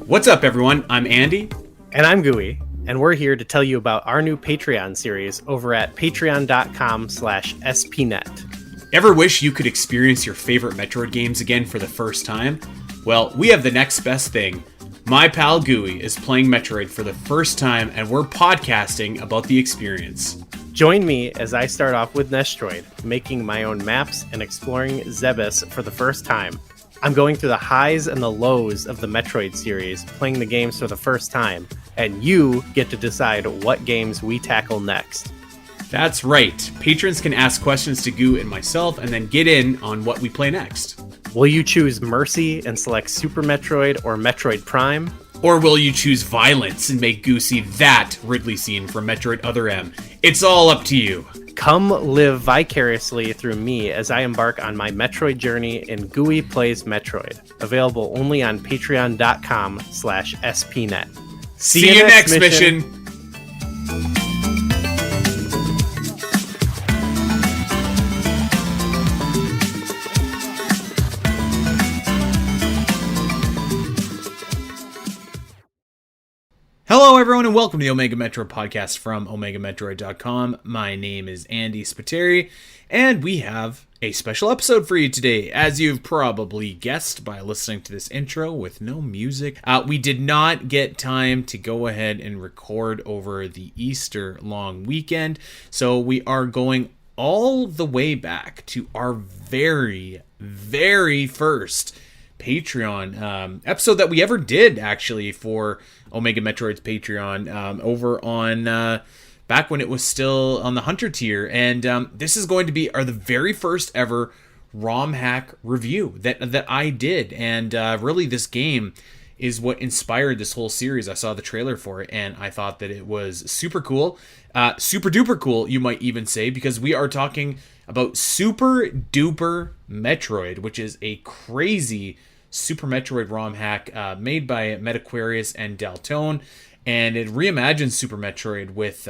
What's up, everyone? I'm Andy. And I'm Gooey, and we're here to tell you about our new Patreon series over at patreon.com/spnet. Ever wish you could experience your favorite Metroid games again for the first time? Well, we have the next best thing. My pal Gooey is playing Metroid for the first time, and we're podcasting about the experience. Join me as I start off with Nestroid, making my own maps and exploring Zebes for the first time. I'm going through the highs and the lows of the Metroid series, playing the games for the first time, and you get to decide what games we tackle next. That's right. Patrons can ask questions to Goo and myself and then get in on what we play next. Will you choose Mercy and select Super Metroid or Metroid Prime? Or will you choose violence and make Goo see that Ridley scene from Metroid Other M? It's all up to you. Come live vicariously through me as I embark on my Metroid journey in Gooey Plays Metroid. Available only on patreon.com/spnet. See you next mission. Hello, everyone, and welcome to the Omega Metroid podcast from OmegaMetroid.com. My name is Andy Spiteri, and we have a special episode for you today. As you've probably guessed by listening to this intro with no music, we did not get time to go ahead and record over the Easter long weekend, so we are going all the way back to our very first Patreon episode that we ever did, actually, for Omega Metroid's Patreon, over on back when it was still on the Hunter tier. And this is going to be the very first ever ROM hack review that I did. And really, this game is what inspired this whole series. I saw the trailer for it, and I thought that it was super cool. Super duper cool, you might even say, because we are talking about Super Duper Metroid, which is a crazy Super Metroid ROM hack made by Metaquarius and Daltone, and it reimagines Super Metroid with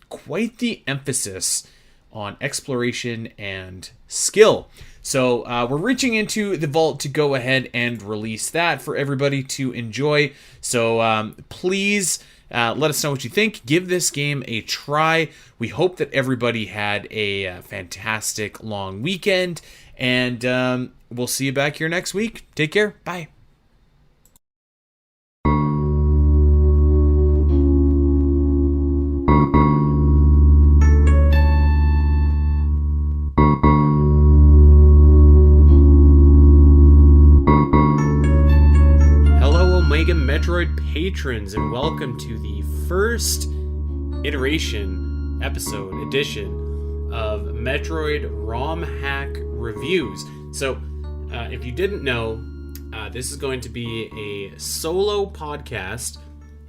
quite the emphasis on exploration and skill. So we're reaching into the vault to go ahead and release that for everybody to enjoy. So please let us know what you think. Give this game a try. We hope that everybody had a fantastic long weekend, and we'll see you back here next week. Take care. Bye. Hello, Omega Metroid patrons, and welcome to the first edition of Metroid ROM hack reviews. So if you didn't know, this is going to be a solo podcast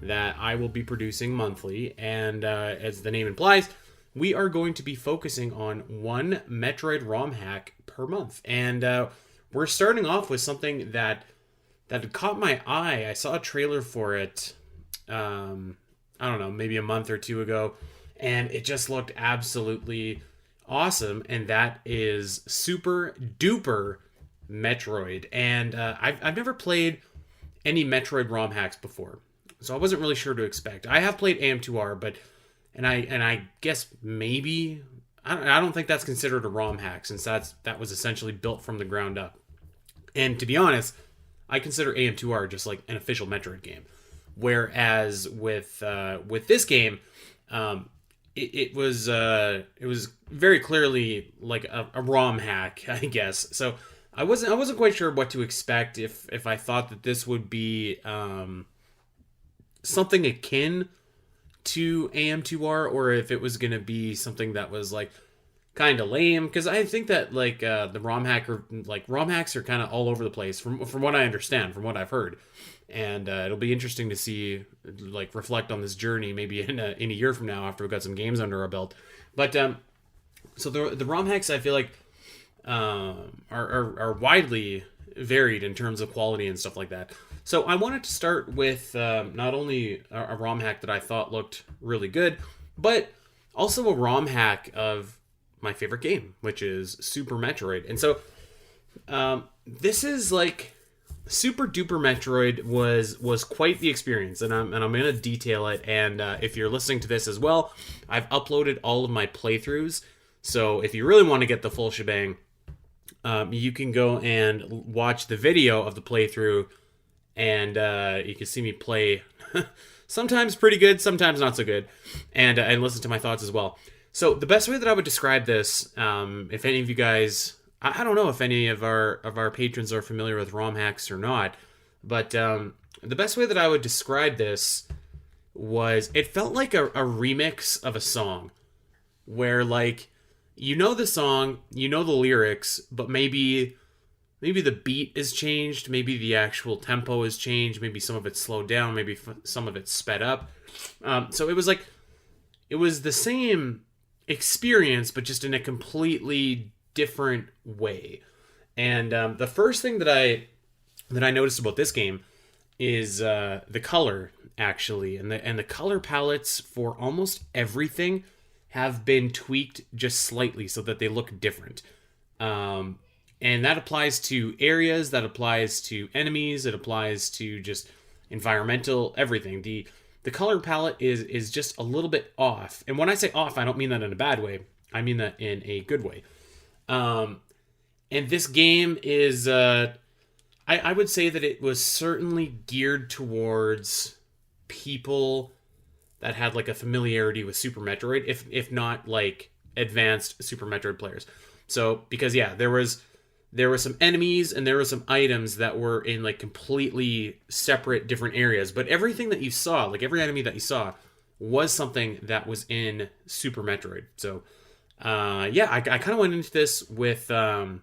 that I will be producing monthly, and as the name implies, we are going to be focusing on one Metroid ROM hack per month. And we're starting off with something that had caught my eye. I saw a trailer for it, I don't know, maybe a month or two ago, and it just looked absolutely awesome, and that is Super Duper Metroid. And I've never played any Metroid ROM hacks before, so I wasn't really sure to expect. I have played AM2R, but I guess maybe I don't think that's considered a ROM hack, since that was essentially built from the ground up. And to be honest, I consider AM2R just like an official Metroid game, whereas with this game, it was very clearly like a ROM hack, I guess. So I wasn't quite sure what to expect, if I thought that this would be something akin to AM2R, or if it was going to be something that was like kind of lame, because I think that like the ROM hacks are kind of all over the place from what I understand, from what I've heard. And it'll be interesting to see, like, reflect on this journey maybe in a year from now, after we've got some games under our belt. But so the ROM hacks, I feel like are widely varied in terms of quality and stuff like that. So I wanted to start with not only a ROM hack that I thought looked really good, but also a ROM hack of my favorite game, which is Super Metroid. And so this is like Super Duper Metroid was quite the experience, and I'm going to detail it. And if you're listening to this as well, I've uploaded all of my playthroughs. So if you really want to get the full shebang, you can go and watch the video of the playthrough, and you can see me play. Sometimes pretty good, sometimes not so good, and listen to my thoughts as well. So the best way that I would describe this, if any of you guys, I don't know if any of our patrons are familiar with ROM hacks or not, but the best way that I would describe this was it felt like a remix of a song, where like you know the song, you know the lyrics, but maybe the beat is changed, maybe the actual tempo is changed, maybe some of it's slowed down, maybe some of it's sped up. So it was the same experience, but just in a completely different way. And the first thing that I noticed about this game is the color, actually, and the color palettes for almost everything have been tweaked just slightly so that they look different. And that applies to areas, that applies to enemies, it applies to just environmental, everything. The color palette is just a little bit off. And when I say off, I don't mean that in a bad way. I mean that in a good way. And this game is, I would say that it was certainly geared towards people that had like a familiarity with Super Metroid, if not like advanced Super Metroid players. So, because yeah, there were some enemies and there were some items that were in like completely separate different areas, but everything that you saw, like every enemy that you saw, was something that was in Super Metroid. So yeah, I kind of went into this with I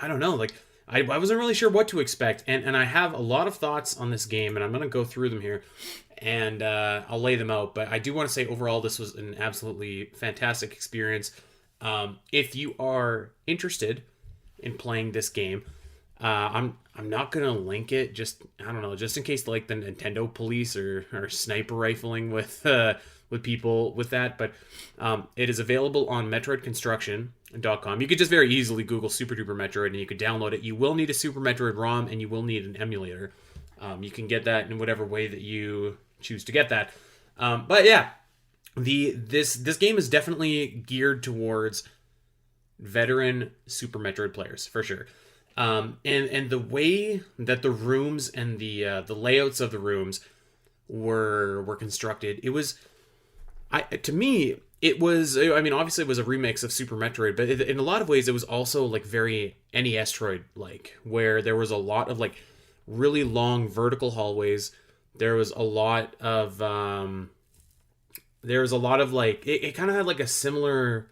don't know, like I wasn't really sure what to expect, and I have a lot of thoughts on this game, and I'm gonna go through them here, and I'll lay them out. But I do want to say overall this was an absolutely fantastic experience. If you are interested in playing this game, I'm not gonna link it, just I don't know, just in case like the Nintendo police or sniper rifling with people with that. But it is available on MetroidConstruction.com. You could just very easily Google Super Duper Metroid and you could download it. You will need a Super Metroid ROM and you will need an emulator. You can get that in whatever way that you choose to get that. But yeah, this game is definitely geared towards veteran Super Metroid players for sure. And the way that the rooms and the layouts of the rooms were constructed, it was, to me, it was, I mean, obviously it was a remix of Super Metroid, but in a lot of ways it was also like very NES-troid like, where there was a lot of like really long vertical hallways. There was a lot of like, it kind of had like a similar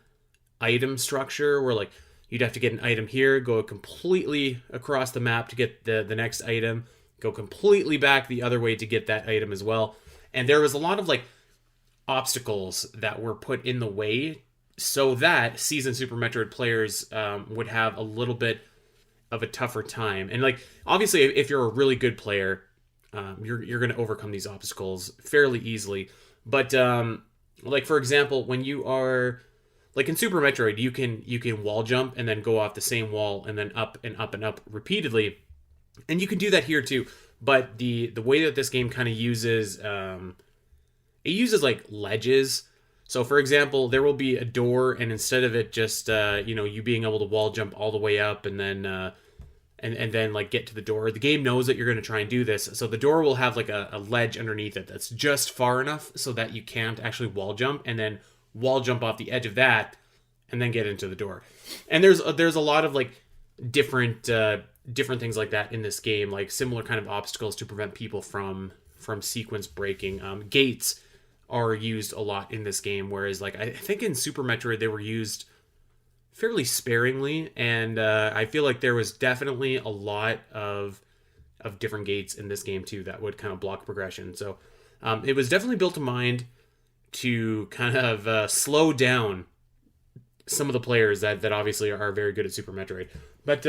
item structure where like you'd have to get an item here, go completely across the map to get the next item, go completely back the other way to get that item as well. And there was a lot of like obstacles that were put in the way so that seasoned Super Metroid players would have a little bit of a tougher time. And like obviously if you're a really good player, you're going to overcome these obstacles fairly easily. But like for example, when you are like in Super Metroid, you can wall jump and then go off the same wall and then up and up and up repeatedly, and you can do that here too. But the way that this game kind of uses it uses like ledges. So for example, there will be a door, and instead of it just you being able to wall jump all the way up and then and then like get to the door, the game knows that you're going to try and do this. So the door will have like a ledge underneath it that's just far enough so that you can't actually wall jump, and then wall jump off the edge of that and then get into the door. And there's a lot of like different things like that in this game, like similar kind of obstacles to prevent people from sequence breaking. Gates are used a lot in this game, whereas like I think in Super Metroid they were used fairly sparingly, and I feel like there was definitely a lot of different gates in this game too that would kind of block progression. So it was definitely built in mind to kind of slow down some of the players that obviously are very good at Super Metroid. But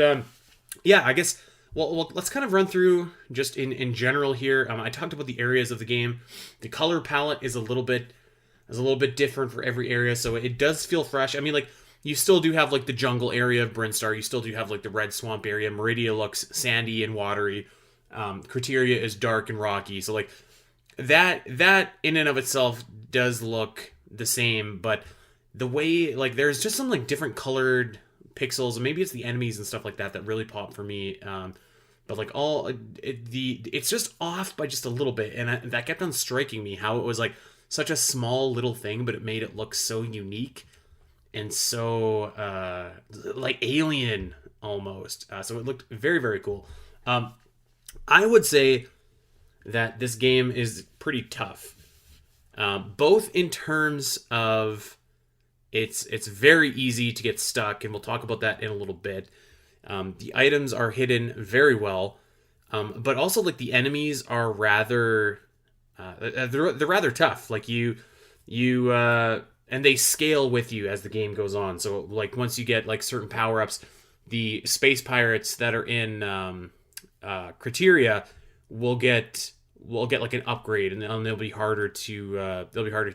yeah, I guess well let's kind of run through just in general here. I talked about the areas of the game. The color palette is a little bit different for every area, so it does feel fresh. I mean, like you still do have like the jungle area of Brinstar. You still do have like the red swamp area. Meridia looks sandy and watery. Criteria is dark and rocky. So like that in and of itself does look the same, but the way like there's just some like different colored pixels, and maybe it's the enemies and stuff like that that really pop for me. But like it's just off by just a little bit, and that kept on striking me how it was like such a small little thing, but it made it look so unique and so like alien almost. So it looked very, very cool. I would say that this game is pretty tough, both in terms of it's very easy to get stuck, and we'll talk about that in a little bit. The items are hidden very well, but also like the enemies are rather they're rather tough. Like you and they scale with you as the game goes on. So like once you get like certain power ups, the space pirates that are in Criteria will get like an upgrade, and they'll be harder to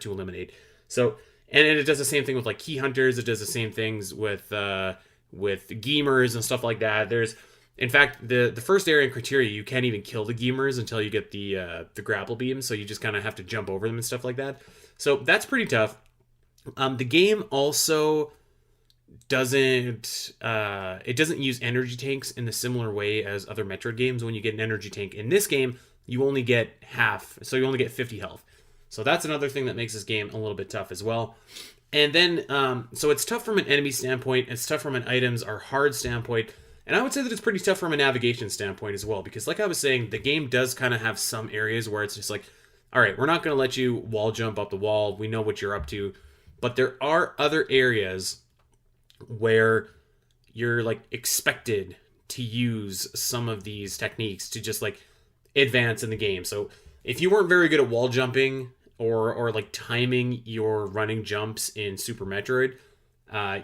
eliminate. So and it does the same thing with like key hunters. It does the same things with Geemers and stuff like that. There's, in fact, the first area in Criteria, you can't even kill the Geemers until you get the grapple beam. So you just kind of have to jump over them and stuff like that. So that's pretty tough. The game also doesn't use energy tanks in the similar way as other Metroid games. When you get an energy tank in this game, you only get half, so you only get 50 health. So that's another thing that makes this game a little bit tough as well. And then, so it's tough from an enemy standpoint. It's tough from an items are hard standpoint. And I would say that it's pretty tough from a navigation standpoint as well. Because like I was saying, the game does kind of have some areas where it's just like, all right, we're not going to let you wall jump up the wall. We know what you're up to. But there are other areas where you're like expected to use some of these techniques to just like advance in the game. So if you weren't very good at wall jumping or like timing your running jumps in Super Metroid,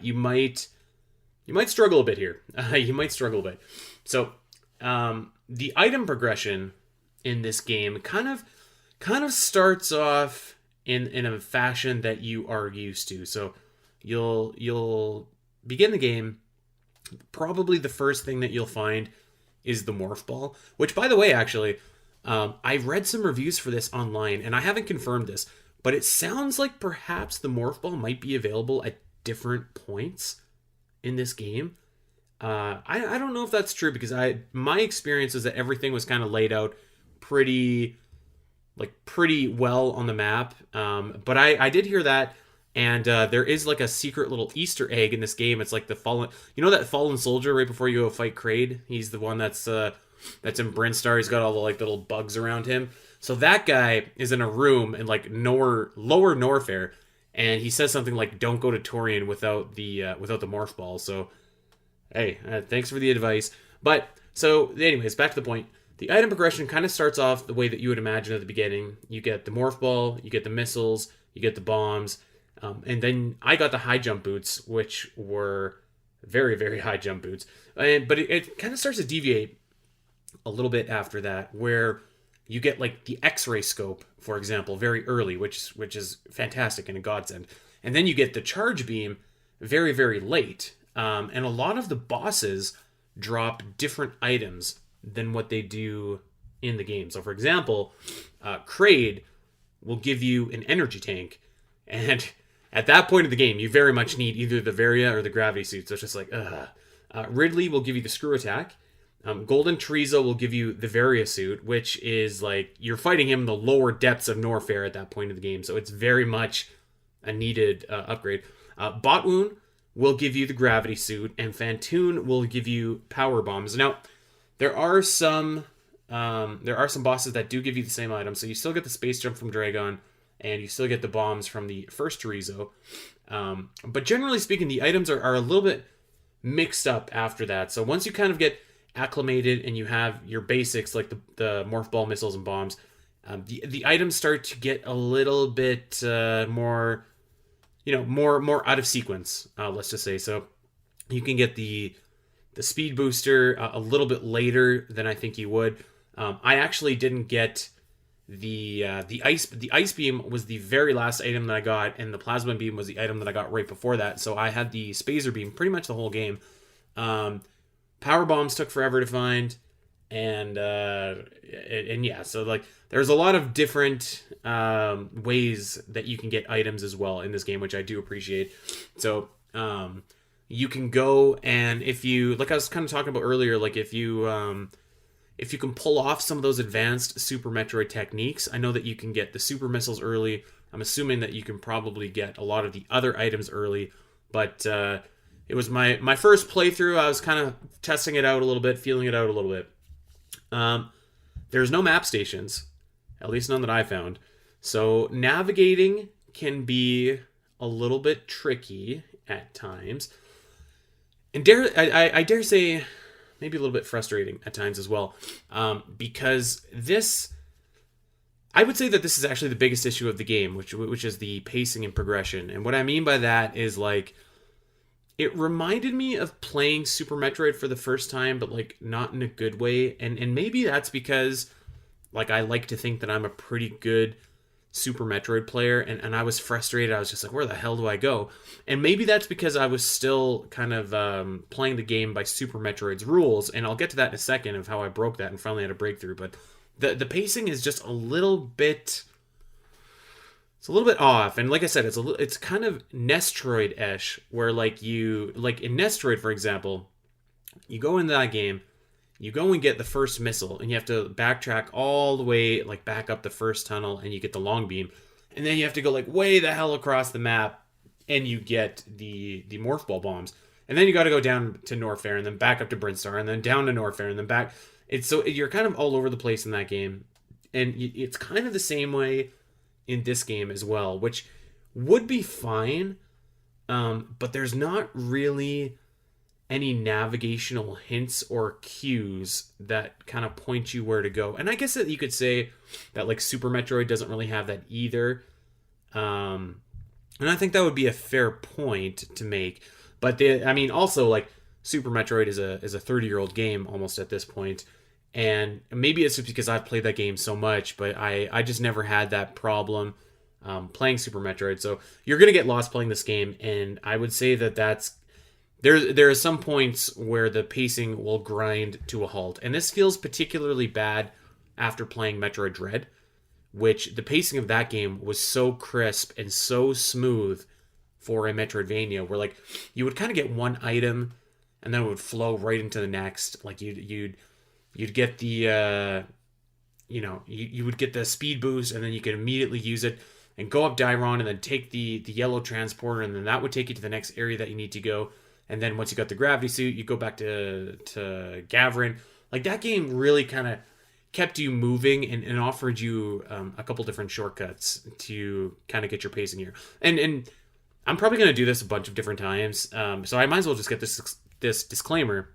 you might struggle a bit here. You might struggle a bit. So the item progression in this game kind of starts off in a fashion that you are used to. So you'll begin the game. Probably the first thing that you'll find is the morph ball, which, by the way, actually, I read some reviews for this online, and I haven't confirmed this, but it sounds like perhaps the morph ball might be available at different points in this game. I don't know if that's true, because my experience is that everything was kind of laid out pretty well on the map. But I did hear that, and there is like a secret little Easter egg in this game. It's like that fallen soldier right before you go fight Kraid. He's the one that's in Brinstar. He's got all the like little bugs around him. So that guy is in a room in like lower Norfair, and he says something like, "Don't go to Torian without the morph ball." So, hey, thanks for the advice. But so, anyways, back to the point. The item progression kind of starts off the way that you would imagine at the beginning. You get the morph ball, you get the missiles, you get the bombs, and then I got the high jump boots, which were very, very high jump boots. But it kind of starts to deviate a little bit after that, where you get like the X-ray scope, for example, very early, which is fantastic and a godsend. And then you get the charge beam very, very late. And a lot of the bosses drop different items than what they do in the game. So, for example, Kraid will give you an energy tank, and at that point of the game, you very much need either the Varia or the gravity suit. So it's just like, Ridley will give you the screw attack. Golden Chorizo will give you the Varia suit, which is like you're fighting him in the lower depths of Norfair at that point of the game. So it's very much a needed upgrade. Botwoon will give you the gravity suit, and Fantoon will give you power bombs. Now, there are some bosses that do give you the same item, so you still get the space jump from Dragon, and you still get the bombs from the first Chorizo. But generally speaking, the items are a little bit mixed up after that. So once you kind of get acclimated and you have your basics like the morph ball, missiles, and bombs, the items start to get a little bit more out of sequence. Let's just say. So you can get the speed booster a little bit later than I think you would. I actually didn't get the ice beam was the very last item that I got, and the plasma beam was the item that I got right before that. So I had the spazer beam pretty much the whole game. Power bombs took forever to find, and yeah, so like there's a lot of different ways that you can get items as well in this game, which I do appreciate. So you can go, and if you, like I was kind of talking about earlier, like if you can pull off some of those advanced Super Metroid techniques, I know that you can get the super missiles early. I'm assuming that you can probably get a lot of the other items early, but it was my first playthrough. I was kind of testing it out a little bit, feeling it out a little bit. There's no map stations, at least none that I found. So navigating can be a little bit tricky at times. And I dare say maybe a little bit frustrating at times as well. Because this, I would say that this is actually the biggest issue of the game, which is the pacing and progression. And what I mean by that is, like, it reminded me of playing Super Metroid for the first time, but like not in a good way. And maybe that's because, like, I like to think that I'm a pretty good Super Metroid player, and I was frustrated. I was just like, where the hell do I go? And maybe that's because I was still kind of playing the game by Super Metroid's rules, and I'll get to that in a second of how I broke that and finally had a breakthrough. But the pacing is just a little bit, it's a little bit off. And like I said, it's kind of Nestroid-ish, where like in Nestroid, for example, you go into that game, you go and get the first missile, and you have to backtrack all the way, like, back up the first tunnel, and you get the long beam. And then you have to go, like, way the hell across the map, and you get the Morph Ball bombs. And then you got to go down to Norfair, and then back up to Brinstar, and then down to Norfair, and then back. So you're kind of all over the place in that game. And it's kind of the same way in this game as well, which would be fine, but there's not really any navigational hints or cues that kind of point you where to go. And I guess that you could say that, like, Super Metroid doesn't really have that either. And I think that would be a fair point to make. But also, like, Super Metroid is a 30-year-old game almost at this point. And maybe it's just because I've played that game so much, but I just never had that problem playing Super Metroid. So you're going to get lost playing this game, and I would say that's there are some points where the pacing will grind to a halt. And this feels particularly bad after playing Metroid Dread, which the pacing of that game was so crisp and so smooth for a Metroidvania, where, like, you would kind of get one item and then it would flow right into the next. Like you'd get the you would get the speed boost, and then you could immediately use it and go up Dairon and then take the yellow transporter, and then that would take you to the next area that you need to go. And then once you got the gravity suit, you go back to Gavrin. Like, that game really kind of kept you moving and offered you a couple different shortcuts to kind of get your pacing here. And I'm probably going to do this a bunch of different times, so I might as well just get this disclaimer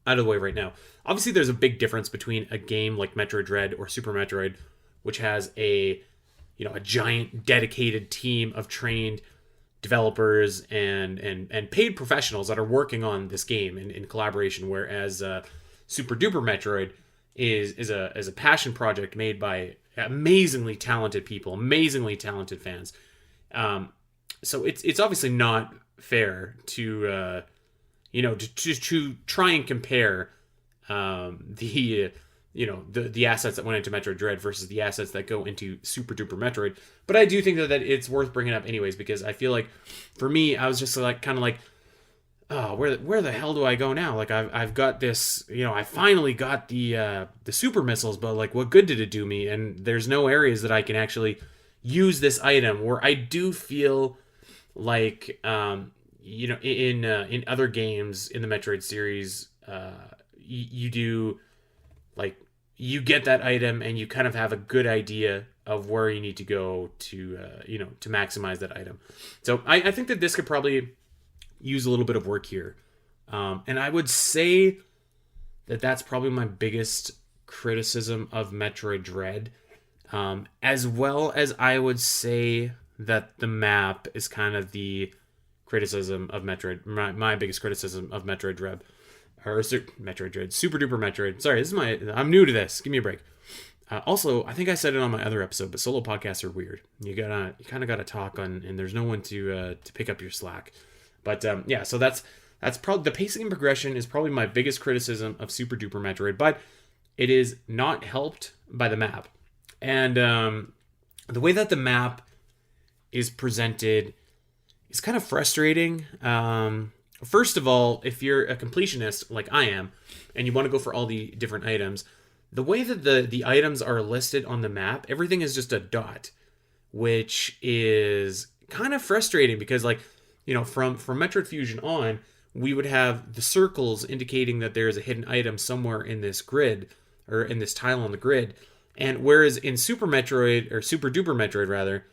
out of the way right now. Obviously, there's a big difference between a game like Metroid Dread or Super Metroid, which has a giant dedicated team of trained developers and paid professionals that are working on this game in collaboration, whereas Super Duper Metroid is a passion project made by amazingly talented people, amazingly talented fans. So it's obviously not fair to to try and compare the assets that went into Metroid Dread versus the assets that go into Super Duper Metroid. But I do think that it's worth bringing up anyways, because I feel like, for me, I was just like kind of like, oh, where the hell do I go now? Like, I've got this, I finally got the super missiles, but, like, what good did it do me? And there's no areas that I can actually use this item, where I do feel like in other games in the Metroid series, you do, like, you get that item and you kind of have a good idea of where you need to go to to maximize that item. So I think that this could probably use a little bit of work here, and I would say that that's probably my biggest criticism of Metroid Dread, as well as I would say that the map is kind of the criticism of Metroid, my biggest criticism of Metroid Dread, or Metroid Dread, Super Duper Metroid. Sorry, I'm new to this. Give me a break. Also, I think I said it on my other episode, but solo podcasts are weird. You kind of gotta talk on, and there's no one to pick up your slack. But yeah, so that's probably the pacing and progression is probably my biggest criticism of Super Duper Metroid, but it is not helped by the map. And the way that the map is presented is kind of frustrating. First of all, if you're a completionist like I am, and you want to go for all the different items, the way that the items are listed on the map, everything is just a dot, which is kind of frustrating because, like, you know, from Metroid Fusion on, we would have the circles indicating that there's a hidden item somewhere in this grid, or in this tile on the grid. And whereas in Super Metroid, or Super Duper Metroid rather,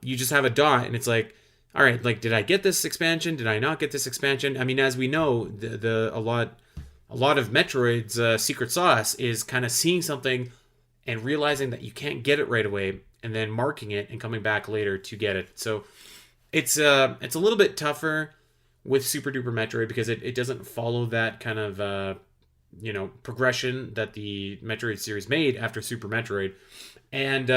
you just have a dot, and it's like, all right, like, did I get this expansion? Did I not get this expansion? I mean, as we know, a lot of Metroid's secret sauce is kind of seeing something and realizing that you can't get it right away, and then marking it and coming back later to get it. So it's a little bit tougher with Super Duper Metroid because it doesn't follow that kind of progression that the Metroid series made after Super Metroid. And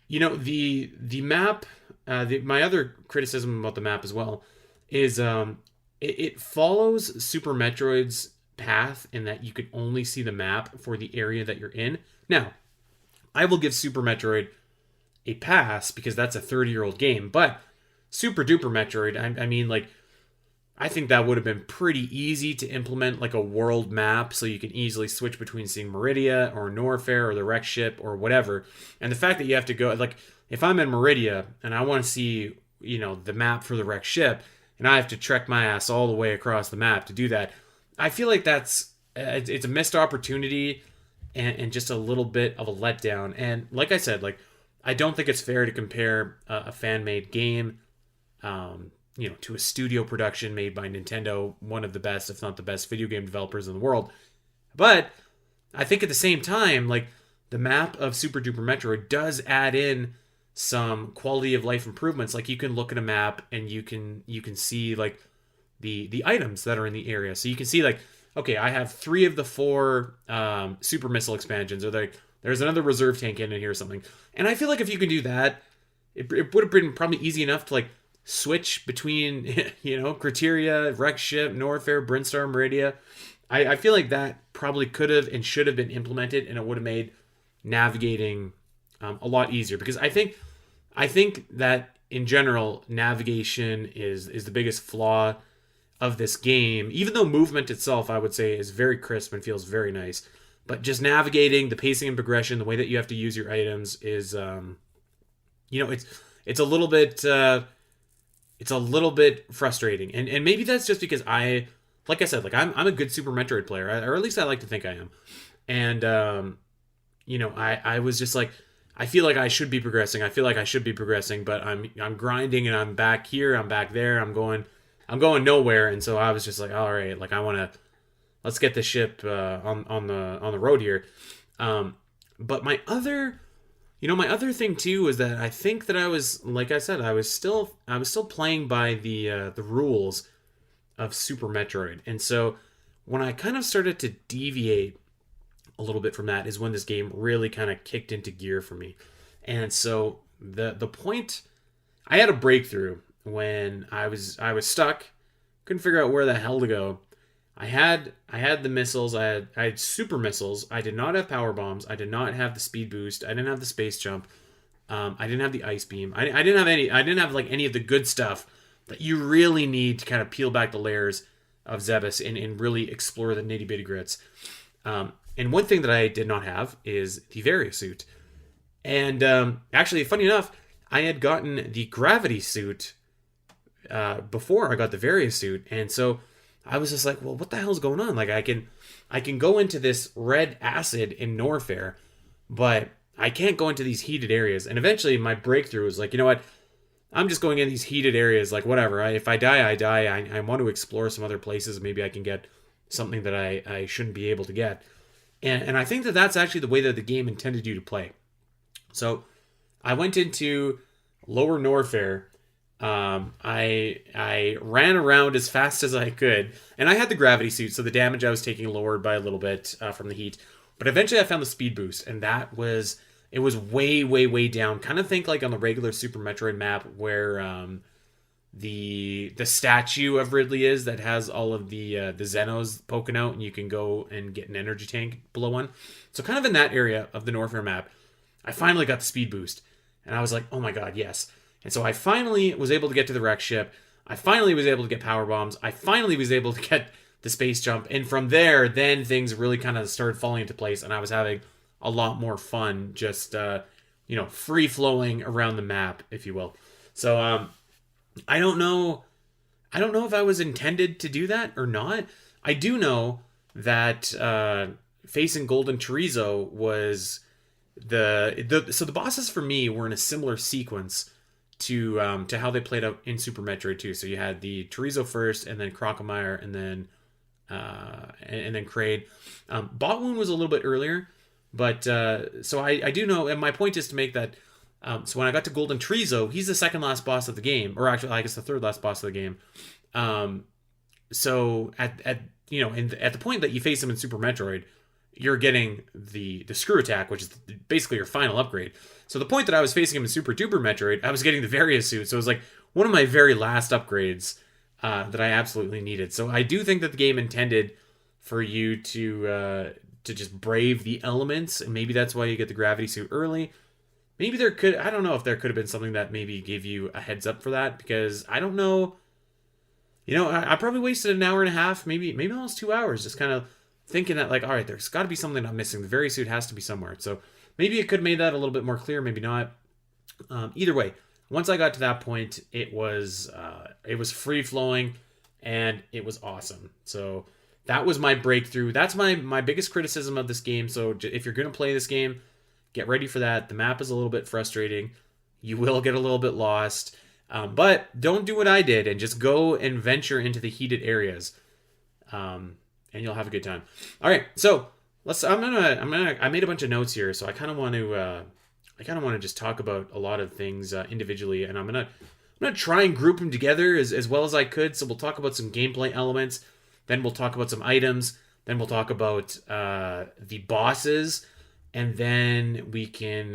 the map. My other criticism about the map as well is it follows Super Metroid's path in that you can only see the map for the area that you're in. Now, I will give Super Metroid a pass because that's a 30-year-old game, but Super Duper Metroid, I mean, like, I think that would have been pretty easy to implement, like a world map, so you can easily switch between seeing Meridia or Norfair or the wreck ship or whatever. And the fact that you have to go, like, if I'm in Meridia and I want to see, you know, the map for the wreck ship, and I have to trek my ass all the way across the map to do that, I feel like it's a missed opportunity and just a little bit of a letdown. And like I said, like, I don't think it's fair to compare a fan-made game, to a studio production made by Nintendo, one of the best, if not the best, video game developers in the world. But I think at the same time, like, the map of Super Duper Metroid does add in some quality of life improvements. Like, you can look at a map and you can see, like, the items that are in the area. So you can see, like, okay, I have 3 of the 4 super missile expansions, or there's another reserve tank in here or something. And I feel like if you can do that, it would have been probably easy enough to, like, switch between, Criteria, Wreck Ship, Norfair, Brinstar, Meridia. I feel like that probably could have and should have been implemented, and it would have made navigating a lot easier. Because I think that in general, navigation is the biggest flaw of this game. Even though movement itself, I would say, is very crisp and feels very nice, but just navigating, the pacing and progression, the way that you have to use your items is, it's a little bit. It's a little bit frustrating, and maybe that's just because like I said, like, I'm a good Super Metroid player, or at least I like to think I am, and I was just like, I feel like I should be progressing. I feel like I should be progressing, but I'm grinding, and I'm back here, I'm back there, I'm going nowhere, and so I was just like, all right, like, let's get the ship on the road here. But my other thing too is that I think that I was, like I said, I was still playing by the rules of Super Metroid, and so when I kind of started to deviate a little bit from that is when this game really kind of kicked into gear for me. And so the point, I had a breakthrough when I was stuck, couldn't figure out where the hell to go. I had the missiles, I had super missiles, I did not have power bombs, I did not have the speed boost, I didn't have the space jump, I didn't have the ice beam, I didn't have like any of the good stuff that you really need to kind of peel back the layers of Zebes and really explore the nitty bitty grits. And one thing that I did not have is the Varia suit. And actually, funny enough, I had gotten the gravity suit before I got the Varia suit, and so I was just like, well, what the hell's going on? Like, I can go into this red acid in Norfair, but I can't go into these heated areas. And eventually my breakthrough was like, you know what? I'm just going in these heated areas, like, whatever. If I die, I die. I want to explore some other places. Maybe I can get something that I shouldn't be able to get. And I think that that's actually the way that the game intended you to play. So I went into Lower Norfair. I ran around as fast as I could, and I had the gravity suit, so the damage I was taking lowered by a little bit from the heat. But eventually I found the speed boost, and it was way, way, way down. Kind of think like on the regular Super Metroid map where the statue of Ridley is that has all of the Zenos poking out, and you can go and get an energy tank below one. So kind of in that area of the Norfair map, I finally got the speed boost, and I was like, oh my god, yes. And so I finally was able to get to the wreck ship. I finally was able to get power bombs. I finally was able to get the space jump, and from there, then things really kind of started falling into place, and I was having a lot more fun, just free flowing around the map, if you will. So I don't know if I was intended to do that or not. I do know that facing Golden Chorizo was so the bosses for me were in a similar sequence to how they played out in Super Metroid 2. So you had the Chorizo first, and then Crocomire, and then Kraid. Botwoon was a little bit earlier, but so I do know, and my point is to make that. So when I got to Golden Chorizo, he's the second last boss of the game, or actually, I guess the third last boss of the game. So at the point that you face him in Super Metroid, you're getting the screw attack, which is basically your final upgrade. So the point that I was facing him in Super Duper Metroid, I was getting the Various suit. So it was like one of my very last upgrades that I absolutely needed. So I do think that the game intended for you to just brave the elements, and maybe that's why you get the gravity suit early. Maybe I don't know if there could have been something that maybe gave you a heads up for that, because I don't know. I probably wasted an hour and a half, maybe almost 2 hours, just kind of thinking that, like, all right, there's got to be something I'm missing. The Very suit has to be somewhere. So maybe it could have made that a little bit more clear, maybe not. Either way, once I got to that point, it was free flowing, and it was awesome. So that was my breakthrough. That's my biggest criticism of this game. So if you're going to play this game, get ready for that. The map is a little bit frustrating. You will get a little bit lost. But don't do what I did and just go and venture into the heated areas. And you'll have a good time. All right. So I made a bunch of notes here. So I kind of want to just talk about a lot of things individually, and I'm going to try and group them together as well as I could. So we'll talk about some gameplay elements. Then we'll talk about some items. Then we'll talk about the bosses. And then we can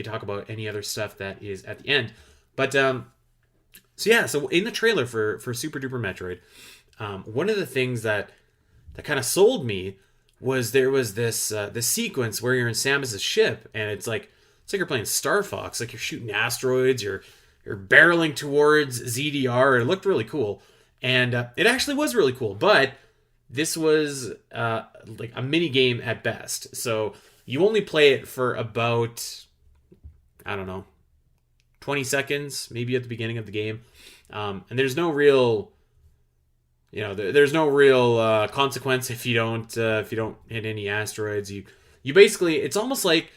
talk about any other stuff that is at the end. But so in the trailer for Super Duper Metroid, one of the things that kind of sold me was there was this sequence where you're in Samus's ship, and it's like you're playing Star Fox, like you're shooting asteroids, you're barreling towards ZDR. It looked really cool, and it actually was really cool. But this was like a mini game at best, so you only play it for about, I don't know, 20 seconds, maybe at the beginning of the game. And there's no real, there's no real consequence if you don't hit any asteroids. You basically, it's almost like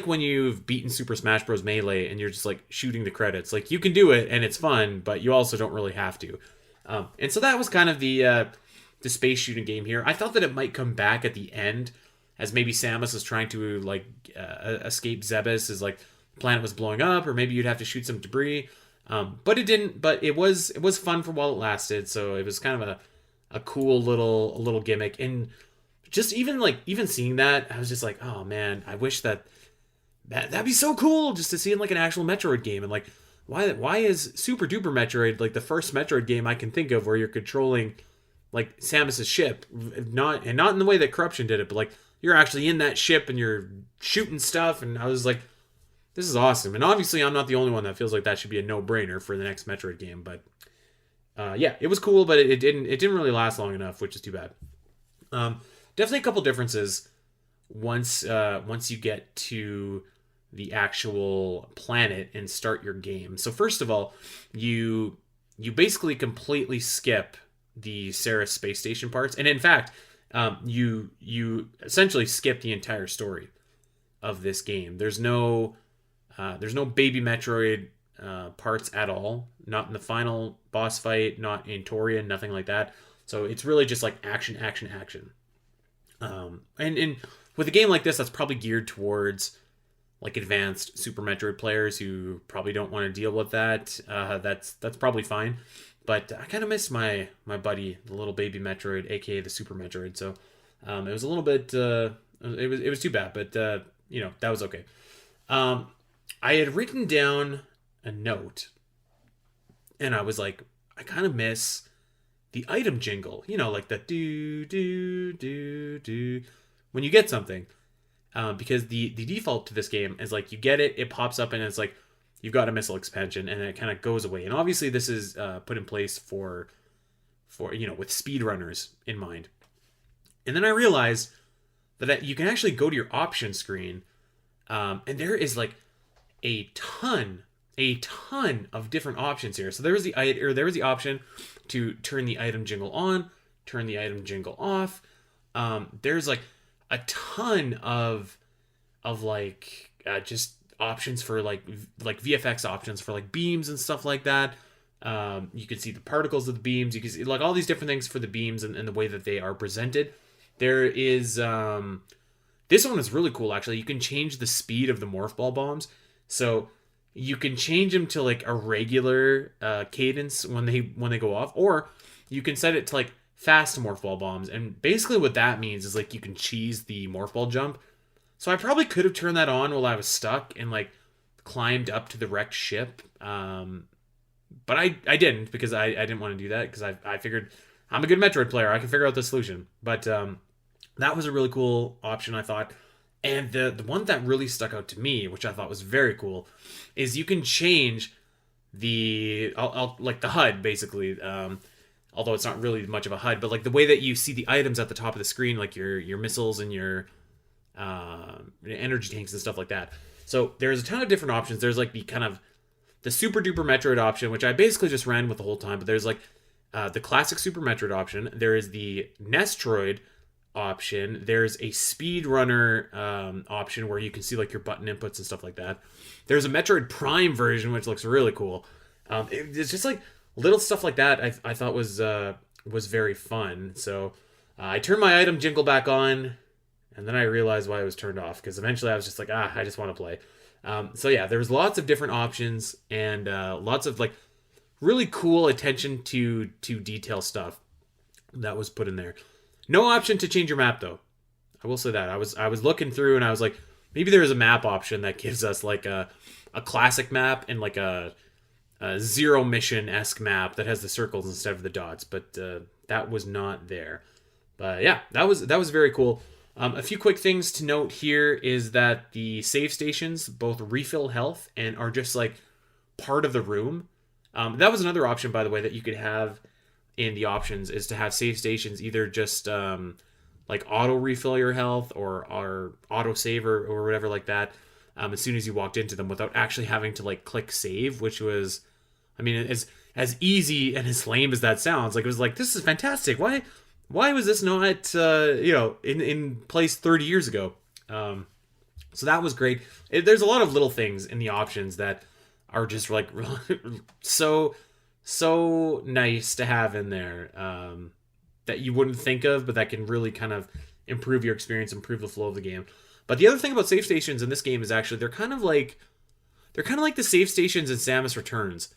when you've beaten Super Smash Bros. Melee and you're just like shooting the credits. Like, you can do it and it's fun, but you also don't really have to. And so that was kind of the space shooting game here. I thought that it might come back at the end, as maybe Samus is trying to escape Zebes, as like the planet was blowing up, or maybe you'd have to shoot some debris. But it didn't. But it was fun for while it lasted. So it was kind of a cool little gimmick. And just even seeing that, I was just like, oh man, I wish that'd be so cool just to see in like an actual Metroid game. And like, why is Super Duper Metroid like the first Metroid game I can think of where you're controlling like Samus's ship, not in the way that Corruption did it, but like you're actually in that ship and you're shooting stuff. And I was like, this is awesome. And obviously I'm not the only one that feels like that should be a no-brainer for the next Metroid game. But yeah, it was cool, but it didn't really last long enough, which is too bad. Definitely a couple differences once you get to the actual planet and start your game. So first of all, you basically completely skip the Ceres space station parts, and in fact, you essentially skip the entire story of this game. There's no baby Metroid parts at all. Not in the final boss fight, not in Torian, nothing like that. So it's really just like action. And with a game like this, that's probably geared towards like advanced Super Metroid players who probably don't want to deal with that. That's probably fine. But I kind of miss my buddy, the little baby Metroid, aka the Super Metroid. So it was a little bit It was too bad, but that was okay. I had written down a note, and I was like, I kind of miss the item jingle, like the do do do do when you get something, because the default to this game is like you get it, it pops up, and it's like you've got a missile expansion, and it kind of goes away. And obviously, this is put in place for with speedrunners in mind. And then I realized that you can actually go to your option screen, and there is like a ton of different options here. So there was the option to turn the item jingle on, turn the item jingle off. There's like a ton of like just options for like VFX options for like beams and stuff like that. You can see the particles of the beams. You can see like all these different things for the beams and the way that they are presented. There is this one is really cool actually. You can change the speed of the morph ball bombs. So you can change them to like a regular cadence when they go off, or you can set it to like fast morph ball bombs. And basically what that means is like you can cheese the morph ball jump. So I probably could have turned that on while I was stuck and like climbed up to the wrecked ship. But I didn't, because I didn't want to do that, because I figured I'm a good Metroid player. I can figure out the solution. But that was a really cool option, I thought. And the one that really stuck out to me, which I thought was very cool, is you can change the like the HUD basically. Although it's not really much of a HUD, but like the way that you see the items at the top of the screen, like your missiles and your energy tanks and stuff like that. So there's a ton of different options. There's like the Super Duper Metroid option, which I basically just ran with the whole time. But there's like the classic Super Metroid option. There is the Nestroid option. There's a speedrunner option where you can see like your button inputs and stuff like that. There's a Metroid Prime version, which looks really cool. It's just like little stuff like that. I thought was very fun. So I turned my item jingle back on, and then I realized why it was turned off, because eventually I was just like, I just want to play. So yeah, there was lots of different options, and lots of like really cool attention to detail stuff that was put in there. No option to change your map though. I will say that. I was looking through, and I was like, maybe there is a map option that gives us like a classic map and like a zero mission-esque map that has the circles instead of the dots, but that was not there. But yeah, that was very cool. A few quick things to note here is that the save stations both refill health and are just like part of the room. That was another option, by the way, that you could have in the options, is to have save stations either just like auto refill your health or auto save or whatever like that as soon as you walked into them, without actually having to like click save, which was, I mean, as easy and as lame as that sounds, like it was like, this is fantastic. Why was this not in place 30 years ago? So that was great. There's a lot of little things in the options that are just like so nice to have in there, that you wouldn't think of, but that can really kind of improve your experience, improve the flow of the game. But the other thing about save stations in this game is actually they're kind of like the save stations in Samus Returns,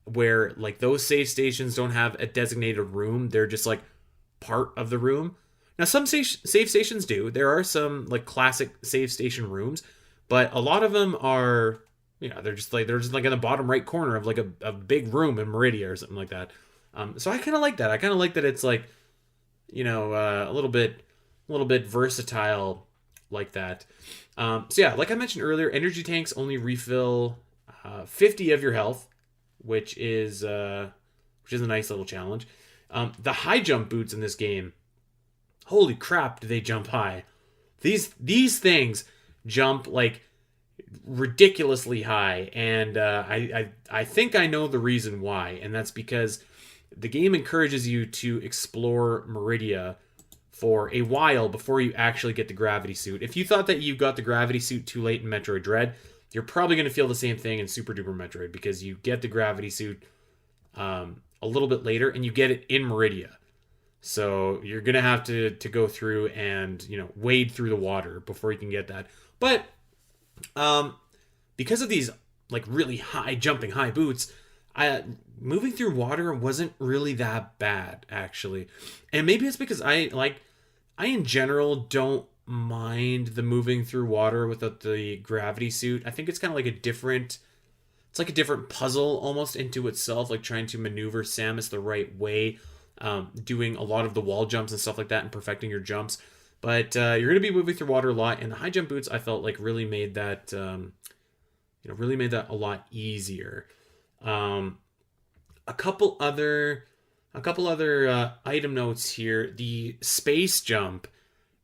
where like those save stations don't have a designated room. They're just like part of the room. Now some save stations do. There are some like classic save station rooms, but a lot of them are, they're just like in the bottom right corner of like a big room in Meridia or something like that. So I kind of like that. I kind of like that it's like, a little bit versatile like that. So yeah, like I mentioned earlier, energy tanks only refill 50 of your health, which is a nice little challenge. The high jump boots in this game, holy crap, do they jump high? These things jump like ridiculously high, and I think I know the reason why, and that's because the game encourages you to explore Meridia for a while before you actually get the gravity suit. If you thought that you got the gravity suit too late in Metroid Dread, you're probably going to feel the same thing in Super Duper Metroid, because you get the gravity suit a little bit later, and you get it in Meridia. So you're going to have to go through and, wade through the water before you can get that. But because of these like really high jumping high boots, moving through water wasn't really that bad, actually. And maybe it's because I in general don't mind the moving through water without the gravity suit. I think it's kind of like it's like a different puzzle almost into itself, like trying to maneuver Samus the right way, doing a lot of the wall jumps and stuff like that and perfecting your jumps. But you're going to be moving through water a lot, and the high jump boots I felt like really made that really made that a lot easier. A couple other item notes here. The space jump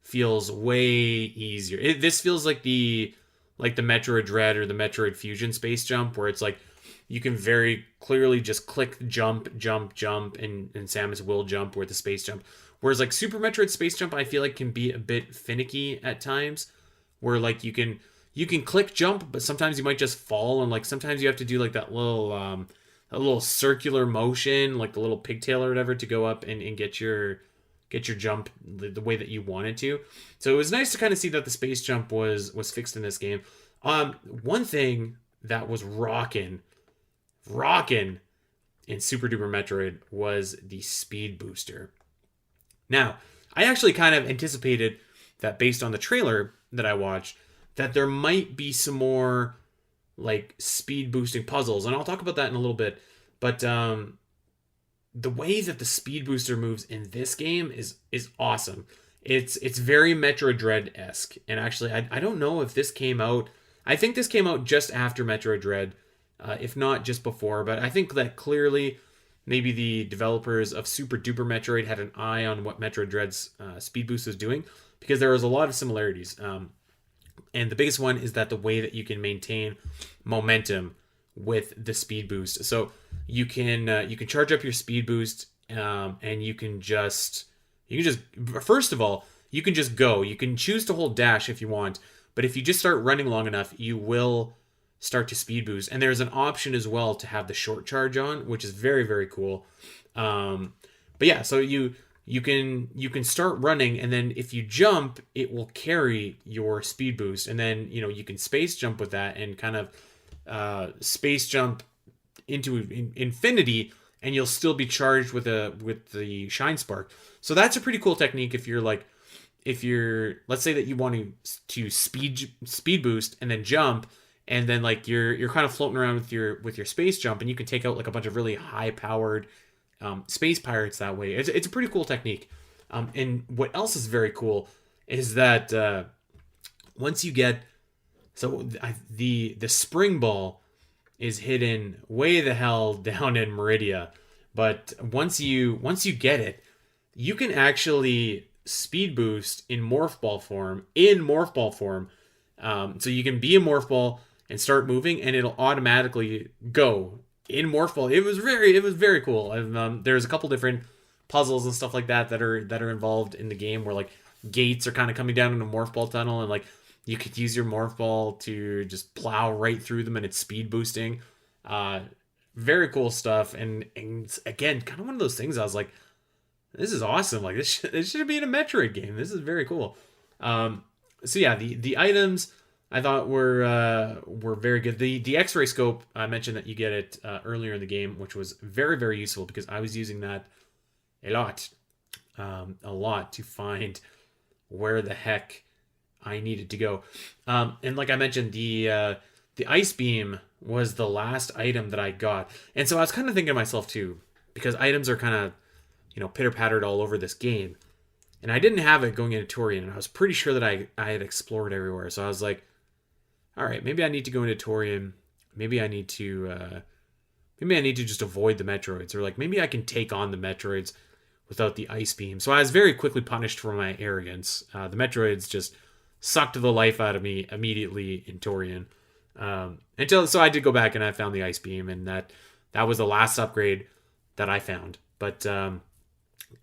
feels way easier. This feels like the Metroid Dread or the Metroid Fusion space jump, where it's like you can very clearly just click jump, jump, jump, and Samus will jump with the space jump. Whereas like Super Metroid space jump, I feel like can be a bit finicky at times, where like you can click jump, but sometimes you might just fall, and like sometimes you have to do like that little circular motion, like the little pigtail or whatever, to go up and get your jump the way that you want it to. So it was nice to kind of see that the space jump was fixed in this game. One thing that was rocking in Super Duper Metroid was the speed booster. Now, I actually kind of anticipated that based on the trailer that I watched, that there might be some more like speed boosting puzzles, and I'll talk about that in a little bit. But the way that the speed booster moves in this game is awesome. It's very Metroid Dread-esque, and actually I don't know if this came out. I think this came out just after Metroid Dread, if not just before. But I think that clearly maybe the developers of Super Duper Metroid had an eye on what Metroid Dread's speed boost was doing, because there was a lot of similarities. And the biggest one is that the way that you can maintain momentum with the speed boost. So you can charge up your speed boost, and you can just first of all, you can just go. You can choose to hold dash if you want, but if you just start running long enough, you will start to speed boost. And there's an option as well to have the short charge on, which is very, very cool. But yeah, so you can start running, and then if you jump, it will carry your speed boost, and then you can space jump with that and kind of space jump into infinity, and you'll still be charged with the shine spark. So that's a pretty cool technique if you're let's say that you want to speed boost and then jump, and then like you're kind of floating around with your space jump, and you can take out like a bunch of really high powered space pirates that way. It's a pretty cool technique. And what else is very cool is that once you get the spring ball is hidden way the hell down in Meridia, but once you get it, you can actually speed boost in morph ball form. So you can be a morph ball and start moving, and it'll automatically go in morph ball. It was very cool. There's a couple different puzzles and stuff like that are involved in the game, where like gates are kind of coming down in a morph ball tunnel, and like you could use your morph ball to just plow right through them, and it's speed boosting. Very cool stuff. And again, kind of one of those things I was like, this is awesome. Like this should be in a Metroid game. This is very cool. So yeah, the items I thought were very good. The X-ray scope, I mentioned that you get it earlier in the game, which was very, very useful because I was using that a lot to find where the heck I needed to go. And like I mentioned, the ice beam was the last item that I got, and so I was kind of thinking to myself too, because items are kind of pitter-pattered all over this game, and I didn't have it going into Torian, and I was pretty sure that I had explored everywhere. So I was like, all right, maybe I need to go into Torian. Maybe I need to just avoid the Metroids, or like maybe I can take on the Metroids without the ice beam. So I was very quickly punished for my arrogance. The Metroids just sucked the life out of me immediately in Torian. So I did go back and I found the ice beam, and that was the last upgrade that I found. But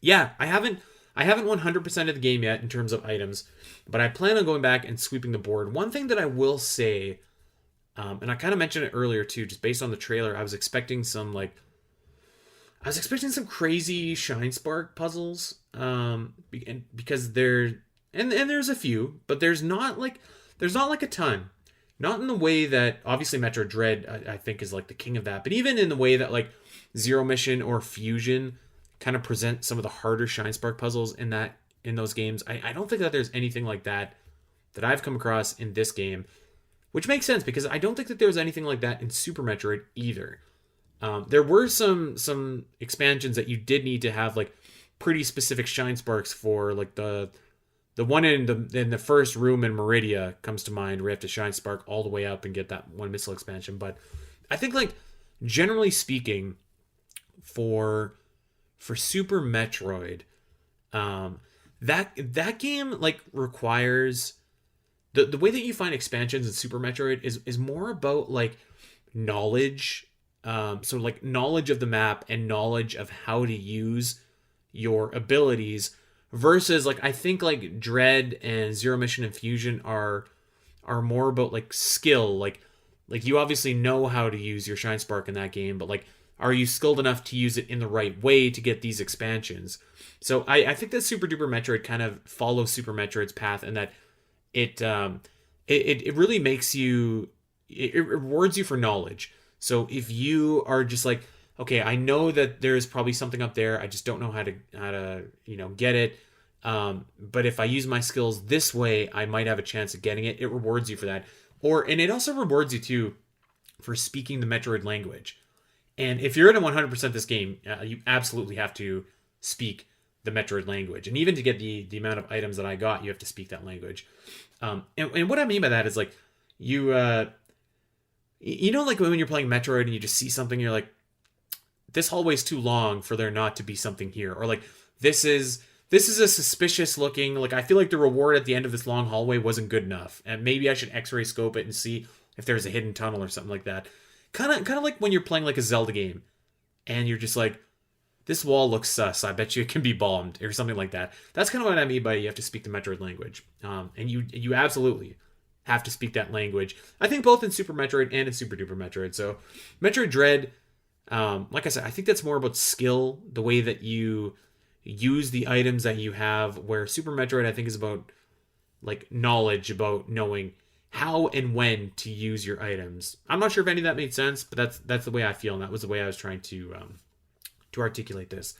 yeah, I haven't 100% of the game yet in terms of items, but I plan on going back and sweeping the board. One thing that I will say, and I kind of mentioned it earlier too, just based on the trailer, I was expecting some crazy shine spark puzzles, because there's a few, but there's not like a ton. Not in the way that obviously Metroid Dread I think is like the king of that, but even in the way that like Zero Mission or Fusion kind of present some of the harder shine spark puzzles in that in those games. I don't think that there's anything like that I've come across in this game, which makes sense because I don't think that there was anything like that in Super Metroid either. There were some expansions that you did need to have like pretty specific shine sparks for, like the one in the first room in Meridia comes to mind, where you have to shine spark all the way up and get that one missile expansion. But I think, like, generally speaking, for Super Metroid, that game like requires the way that you find expansions in Super Metroid is more about like knowledge, so like knowledge of the map and knowledge of how to use your abilities, versus like I think like Dread and Zero Mission and Fusion are more about like skill, like you obviously know how to use your shine spark in that game, but like, are you skilled enough to use it in the right way to get these expansions? So I think that Super Duper Metroid kind of follows Super Metroid's path, and that it really makes you, it rewards you for knowledge. So if you are just like, okay, I know that there's probably something up there, I just don't know how to get it. But if I use my skills this way, I might have a chance of getting it. It rewards you for that. And it also rewards you too for speaking the Metroid language. And if you're going to 100% this game, you absolutely have to speak the Metroid language. And even to get the amount of items that I got, you have to speak that language. And what I mean by that is like, like when you're playing Metroid and you just see something, you're like, this hallway's too long for there not to be something here. Or like, this is a suspicious looking, like, I feel like the reward at the end of this long hallway wasn't good enough, and maybe I should x-ray scope it and see if there's a hidden tunnel or something like that. Kind of like when you're playing like a Zelda game and you're just like, this wall looks sus, I bet you it can be bombed, or something like that. That's kind of what I mean by you have to speak the Metroid language. And you absolutely have to speak that language, I think, both in Super Metroid and in Super Duper Metroid. So Metroid Dread, like I said, I think that's more about skill, the way that you use the items that you have, where Super Metroid, I think, is about like knowledge, about knowing how and when to use your items. I'm not sure if any of that made sense, but that's the way I feel, and that was the way I was trying to articulate this.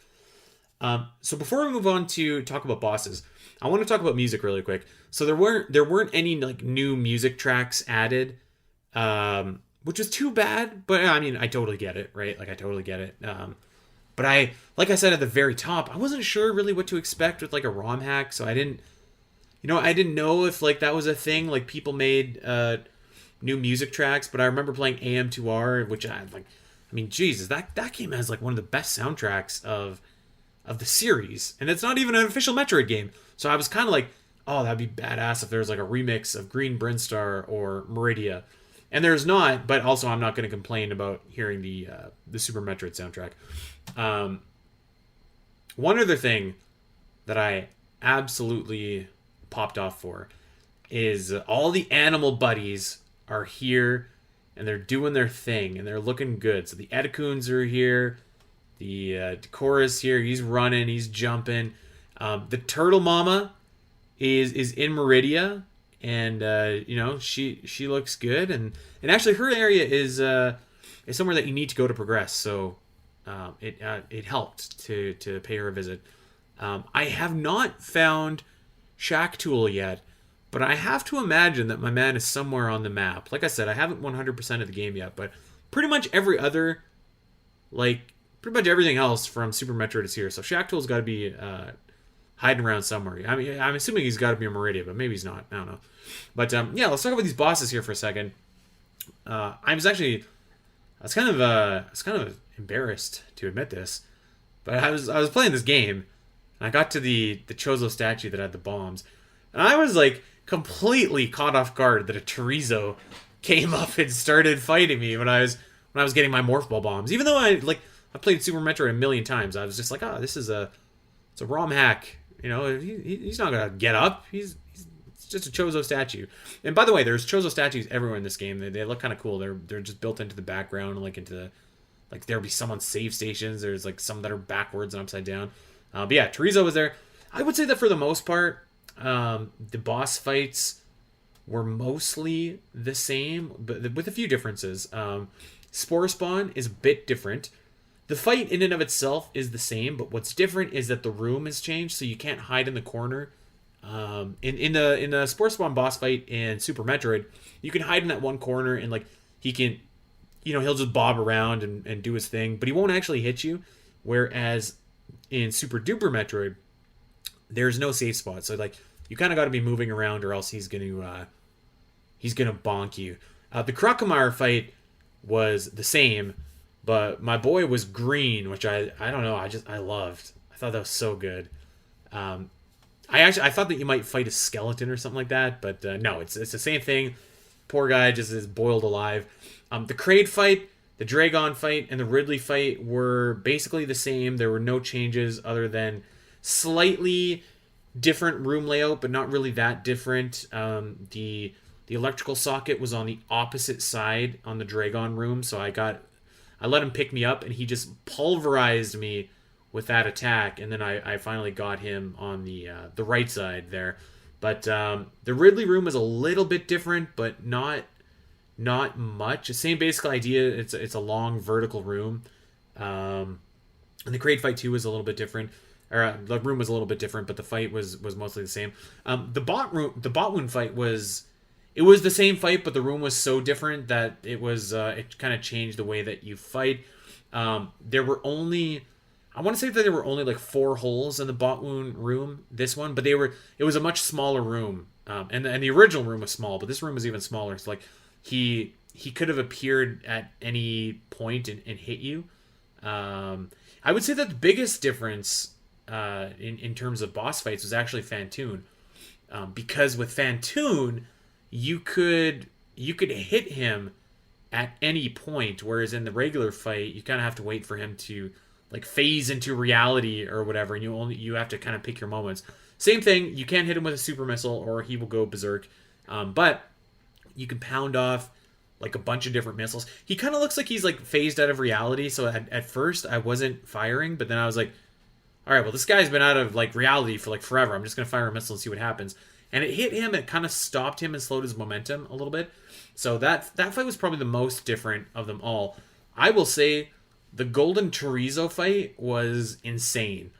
So before we move on to talk about bosses, I want to talk about music really quick. So there weren't any like new music tracks added, which was too bad. But I mean, I totally get it, right? Like, I totally get it. But like I said at the very top, I wasn't sure really what to expect with like a ROM hack, so I didn't know if like that was a thing. Like, people made new music tracks, but I remember playing AM2R, which I like. I mean, Jesus, that game has like one of the best soundtracks of the series, and it's not even an official Metroid game. So I was kind of like, oh, that'd be badass if there was like a remix of Green Brinstar or Meridia. And there's not, but also I'm not going to complain about hearing the Super Metroid soundtrack. One other thing that I absolutely popped off for is all the animal buddies are here, and they're doing their thing, and they're looking good. So the Edacoons are here, the Decora's here, he's running, he's jumping. The Turtle Mama is in Meridia, and she looks good, and actually her area is somewhere that you need to go to progress. So it helped to pay her a visit. I have not found Shack Tool yet, but I have to imagine that my man is somewhere on the map. Like I said, I haven't 100% of the game yet, but pretty much everything else from Super Metroid is here. So Shack Tool's got to be hiding around somewhere. I mean, I'm assuming he's got to be in Meridia, but maybe he's not. I don't know. But yeah, let's talk about these bosses here for a second. I was kind of embarrassed to admit this, but I was playing this game, and I got to the Chozo statue that had the bombs, and I was like completely caught off guard that a Chorizo came up and started fighting me when I was getting my Morph Ball bombs. Even though I played Super Metroid a million times, I was just like, oh, this is it's a ROM hack. He's not gonna get up. It's just a Chozo statue. And by the way, there's Chozo statues everywhere in this game. They look kind of cool. They're just built into the background, like there'll be some on save stations. There's like some that are backwards and upside down. But yeah, Chorizo was there. I would say that for the most part, the boss fights were mostly the same, but with a few differences. Spore Spawn is a bit different. The fight in and of itself is the same, but what's different is that the room has changed, so you can't hide in the corner. In the Sports Spawn boss fight in Super Metroid, you can hide in that one corner and like he can, he'll just bob around and do his thing, but he won't actually hit you. Whereas in Super Duper Metroid, there's no safe spot, so like you kind of got to be moving around, or else he's gonna bonk you. The Crocomire fight was the same, but my boy was green, which I don't know, I loved. I thought that was so good. I thought that you might fight a skeleton or something like that, but no, it's the same thing. Poor guy just is boiled alive. The Kraid fight, the Dragon fight, and the Ridley fight were basically the same. There were no changes other than slightly different room layout, but not really that different. The electrical socket was on the opposite side on the Dragon room, so I let him pick me up, and he just pulverized me with that attack, and then I finally got him on the right side there. But the Ridley room is a little bit different, but not much. The same basic idea. It's a long vertical room, and the Kraid fight too was a little bit different. Or the room was a little bit different, but the fight was mostly the same. The Botwoon fight was the same fight, but the room was so different that it kind of changed the way that you fight. There were only, I want to say that there were only like 4 holes in the Botwoon room, this one, but it was a much smaller room. And the original room was small, but this room was even smaller. So like he could have appeared at any point and hit you. I would say that the biggest difference in terms of boss fights was actually Fantoon. Because with Fantoon, you could hit him at any point, whereas in the regular fight, you kind of have to wait for him to like phase into reality or whatever, and you have to kind of pick your moments. Same thing, you can't hit him with a super missile or he will go berserk, but you can pound off like a bunch of different missiles. He kind of looks like he's like phased out of reality, so at first I wasn't firing, but then I was like, all right, well, this guy's been out of like reality for like forever. I'm just gonna fire a missile and see what happens. And it hit him. It kind of stopped him and slowed his momentum a little bit. So that fight was probably the most different of them all. I will say the Golden Chorizo fight was insane.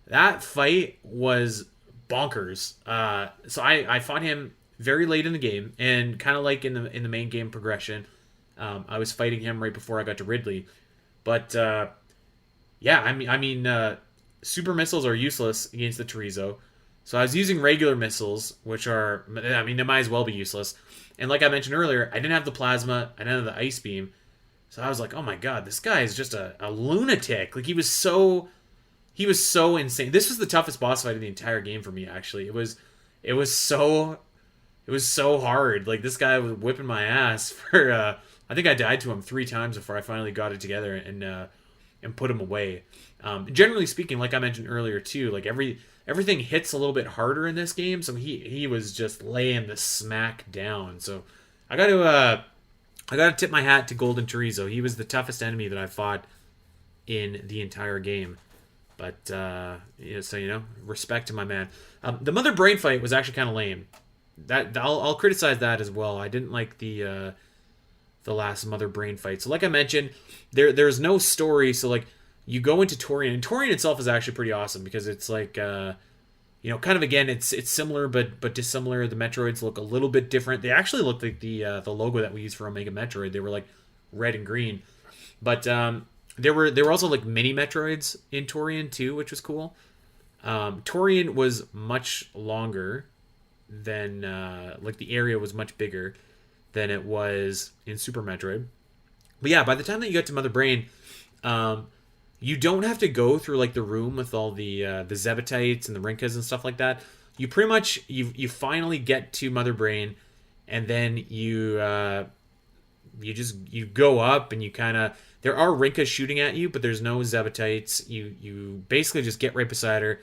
That fight was bonkers. So I fought him very late in the game, and kind of like in the main game progression, I was fighting him right before I got to Ridley. But yeah, I mean, super missiles are useless against the Chorizo. So I was using regular missiles, which are, I mean, they might as well be useless. And like I mentioned earlier, I didn't have the plasma, I didn't have the ice beam. So I was like, oh my god, this guy is just a lunatic. Like, he was so insane. This was the toughest boss fight of the entire game for me, actually. It was so hard. Like, this guy was whipping my ass for, I think I died to him 3 times before I finally got it together and put him away. Generally speaking, like I mentioned earlier too, like everything hits a little bit harder in this game, so he was just laying the smack down. So I got to tip my hat to Golden Chorizo. He was the toughest enemy that I fought in the entire game. But yeah, so respect to my man. The Mother Brain fight was actually kind of lame. That I'll criticize that as well. I didn't like the last Mother Brain fight. So like I mentioned, there's no story. So like, you go into Torian, and Torian itself is actually pretty awesome because it's like, kind of, again, it's similar but dissimilar. The Metroids look a little bit different. They actually look like the logo that we use for Omega Metroid. They were like red and green, but there were also like mini Metroids in Torian too, which was cool. Torian was much longer than like the area was much bigger than it was in Super Metroid. But yeah, by the time that you get to Mother Brain, you don't have to go through like the room with all the Zebatites and the Rinkas and stuff like that. You pretty much you finally get to Mother Brain, and then you go up, and you kind of, there are Rinkas shooting at you, but there's no Zebatites. You basically just get right beside her,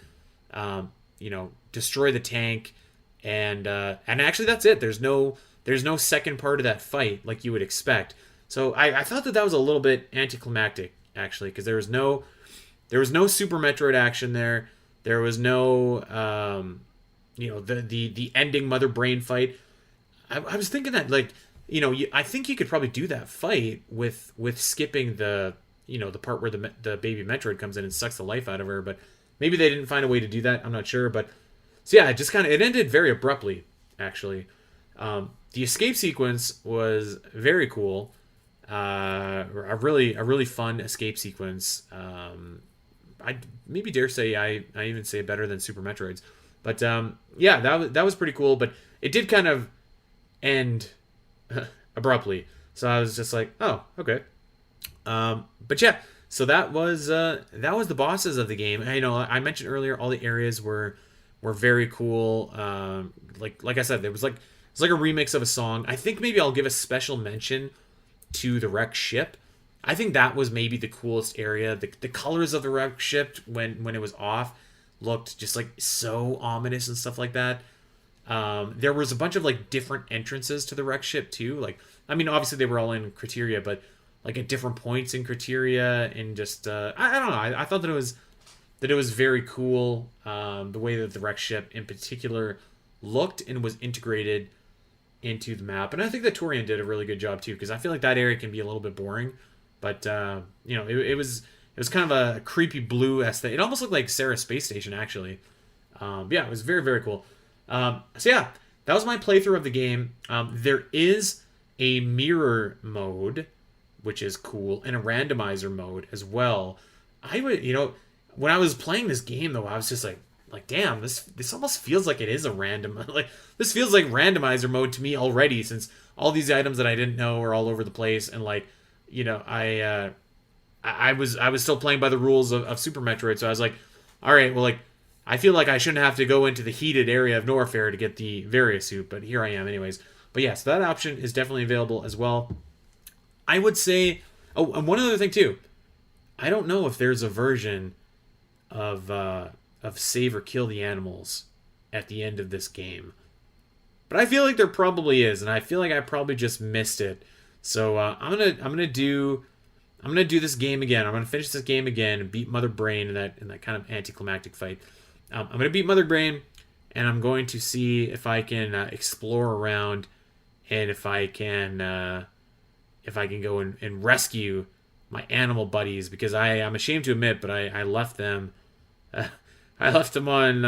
destroy the tank, and actually that's it. There's no second part of that fight like you would expect. So I thought that was a little bit anticlimactic, actually, because there was no Super Metroid action there. There was no the ending Mother Brain fight. I was thinking that, like, I think you could probably do that fight with skipping the the part where the baby Metroid comes in and sucks the life out of her. But maybe they didn't find a way to do that. I'm not sure. But so yeah, it ended very abruptly, actually. The escape sequence was very cool. A really fun escape sequence. I maybe dare say I even say better than Super Metroid's. But yeah, that was pretty cool. But it did kind of end abruptly. So I was just like, oh, okay. But yeah, so that was the bosses of the game. And, I mentioned earlier all the areas were very cool. Like I said, it's like a remix of a song. I think maybe I'll give a special mention to the wrecked ship. I think that was maybe the coolest area. The colors of the wrecked ship when it was off looked just like so ominous and stuff like that. There was a bunch of like different entrances to the wrecked ship too. Like, I mean, obviously they were all in Criteria, but like at different points in Criteria, and just I don't know. I thought that it was very cool. The way that the wrecked ship in particular looked and was integrated into the map, and I think that Torian did a really good job too, because I feel like that area can be a little bit boring, but it was kind of a creepy blue aesthetic. It almost looked like Sarah's space station, actually. Yeah, it was very, very cool. So yeah, that was my playthrough of the game. There is a mirror mode, which is cool, and a randomizer mode as well. I would, when I was playing this game though, I was just like damn, this almost feels like it is a random, like this feels like randomizer mode to me already, since all these items that I didn't know are all over the place, and like, I was still playing by the rules of Super Metroid, so I was like, all right, well, like, I feel like I shouldn't have to go into the heated area of Norfair to get the Varia suit, but here I am anyways. But yeah, so that option is definitely available as well. I would say, oh, and one other thing too, I don't know if there's a version of save or kill the animals at the end of this game, but I feel like there probably is, and I feel like I probably just missed it. So I'm gonna do this game again. I'm gonna finish this game again and beat Mother Brain in that kind of anticlimactic fight. I'm gonna beat Mother Brain, and I'm going to see if I can explore around, and if I can go and rescue my animal buddies, because I'm ashamed to admit, but I left them. I left them on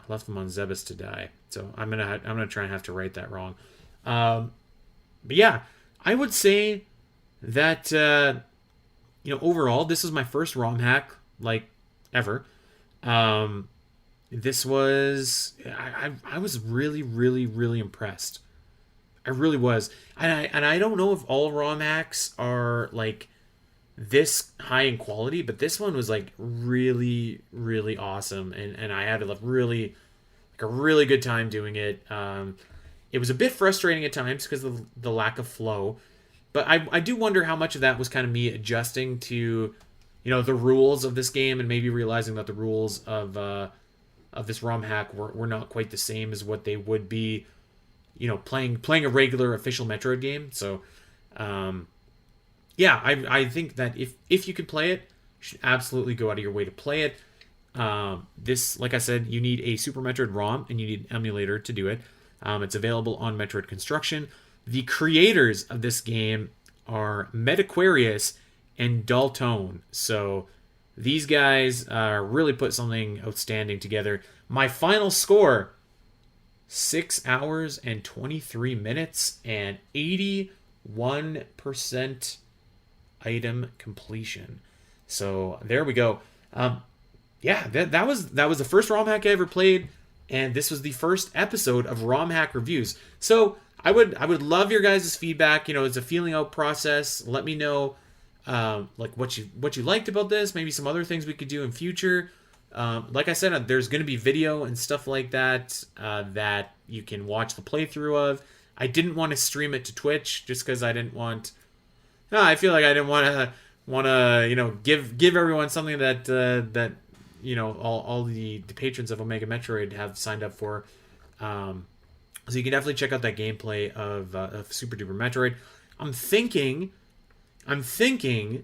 Zebes to die. So I'm gonna try and have to write that wrong. But yeah, I would say that overall this is my first ROM hack like ever. This was I was really, really, really impressed. I really was, and I don't know if all ROM hacks are like this high in quality, but this one was like really, really awesome, and I had a really good time doing it. It was a bit frustrating at times because of the lack of flow, but I do wonder how much of that was kind of me adjusting to the rules of this game, and maybe realizing that the rules of this ROM hack were not quite the same as what they would be playing a regular official Metroid game. So yeah, I think that if you can play it, you should absolutely go out of your way to play it. This, like I said, you need a Super Metroid ROM, and you need an emulator to do it. It's available on Metroid Construction. The creators of this game are Metaquarius and Daltone. So these guys really put something outstanding together. My final score, 6 hours and 23 minutes and 81% item completion. So there we go. Yeah, that was the first ROM hack I ever played, and this was the first episode of ROM hack reviews. So I would love your guys' feedback. It's a feeling out process. Let me know like what you liked about this. Maybe some other things we could do in future. Like I said, there's going to be video and stuff like that that you can watch the playthrough of. I didn't want to stream it to Twitch just because I didn't want. No, I feel like I didn't want to give everyone something that all the patrons of Omega Metroid have signed up for. So you can definitely check out that gameplay of Super Duper Metroid. I'm thinking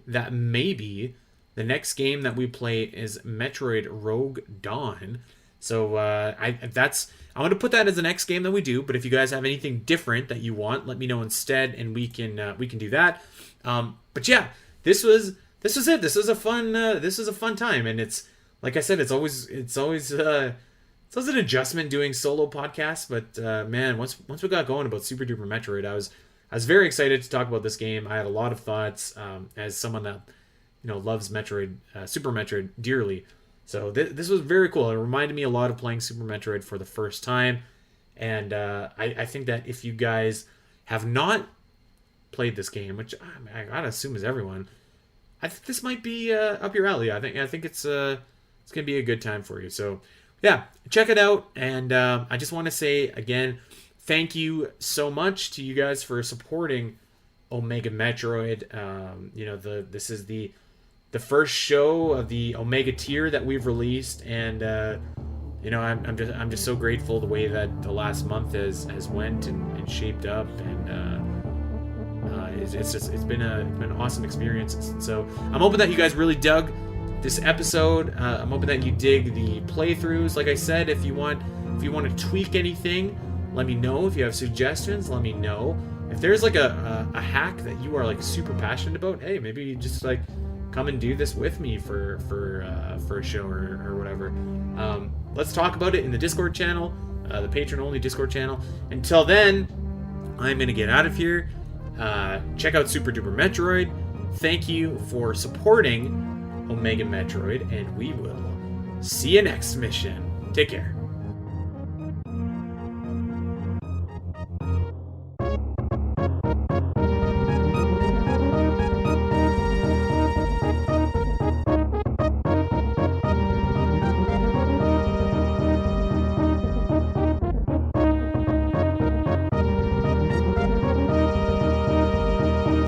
that maybe the next game that we play is Metroid Rogue Dawn. So I'm going to put that as the next game that we do. But if you guys have anything different that you want, let me know instead, and we can do that. But yeah, this was this was it. This was a fun time, and it's like I said, it's always an adjustment doing solo podcasts. But man, once we got going about Super Duper Metroid, I was very excited to talk about this game. I had a lot of thoughts as someone that loves Metroid, Super Metroid dearly. So this was very cool. It reminded me a lot of playing Super Metroid for the first time, and I think that if you guys have not played this game, which I gotta assume is everyone, I think this might be up your alley. I think it's gonna be a good time for you. So yeah, check it out. And I just want to say again, thank you so much to you guys for supporting Omega Metroid. This is the first show of the Omega tier that we've released, and I'm just so grateful the way that the last month has went and shaped up, and it's been an awesome experience. So I'm hoping that you guys really dug this episode. I'm hoping that you dig the playthroughs. Like I said, if you want to tweak anything, let me know. If you have suggestions, let me know. If there's like a hack that you are like super passionate about, hey, maybe you just like come and do this with me for a show or whatever. Let's talk about it in the Discord channel, the patron only Discord channel. Until then, I'm gonna get out of here. Check out Super Duper Metroid. Thank you for supporting Omega Metroid, and we will see you next mission. Take care.